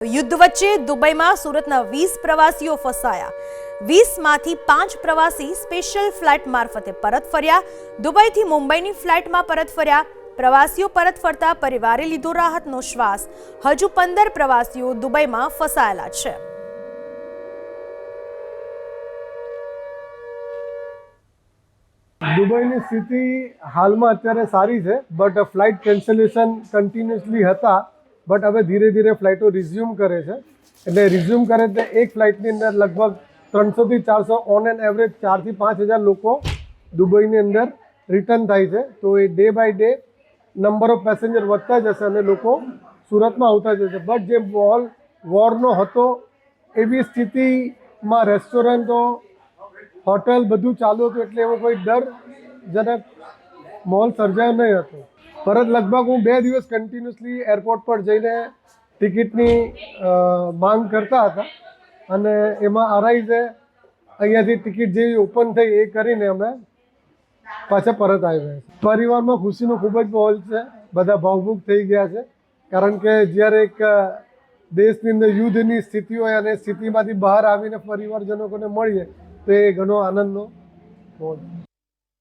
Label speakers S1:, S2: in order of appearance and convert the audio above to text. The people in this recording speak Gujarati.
S1: યુદ્ધ વચ્ચે દુબઈમાં સુરતના 20 પ્રવાસીઓ ફસાયા। 20માંથી 5 પ્રવાસી સ્પેશિયલ ફ્લાઇટ મારફતે પરત ફર્યા। દુબઈથી મુંબઈની ફ્લાઇટમાં પરત ફર્યા। પ્રવાસીઓ પરત ફરતા પરિવારે લીધો રાહતનો શ્વાસ। હજુ 15 પ્રવાસીઓ દુબઈમાં ફસાયેલા છે।
S2: દુબઈની સ્થિતિ હાલમાં અત્યારે સારી છે, બટ ફ્લાઇટ કેન્સલેશન કન્ટિન્યુઅસલી હતા, બટ હવે ધીરે ધીરે ફ્લાઇટો રિઝ્યુમ કરે છે। એટલે રિઝ્યુમ કરે તો એક ફ્લાઇટની અંદર લગભગ 300 થી 400 ઓન એન એવરેજ 4 થી 5,000 લોકો દુબઈની અંદર રિટર્ન થાય છે। તો એ day by day number of passenger વધતા જશે અને લોકો સુરતમાં આવતા જશે। બટ જે માહોલ વોરનો હતો એવી સ્થિતિમાં રેસ્ટોરન્ટો, હોટલ બધું ચાલુ હતું, એટલે એવો કોઈ ડરજનક માહોલ સર્જાયો નહીં હતો। પરત લગભગ હું 2 દિવસ કન્ટિન્યુઅસલી એરપોર્ટ પર જઈને ટિકિટની માંગ કરતા હતા અને એમાં અરાઈઝે અહીંયાથી ટિકિટ જેવી ઓપન થઈ એ કરીને અમે પાછા પરત આવ્યા છે। પરિવારમાં ખુશીનો ખૂબ જ માહોલ છે, બધા ભાવુક થઈ ગયા છે, કારણ કે જ્યારે એક દેશની અંદર યુદ્ધની સ્થિતિ હોય અને સ્થિતિમાંથી બહાર આવીને પરિવારજનોને મળીએ તો એ ઘણો આનંદનો માહોલ છે।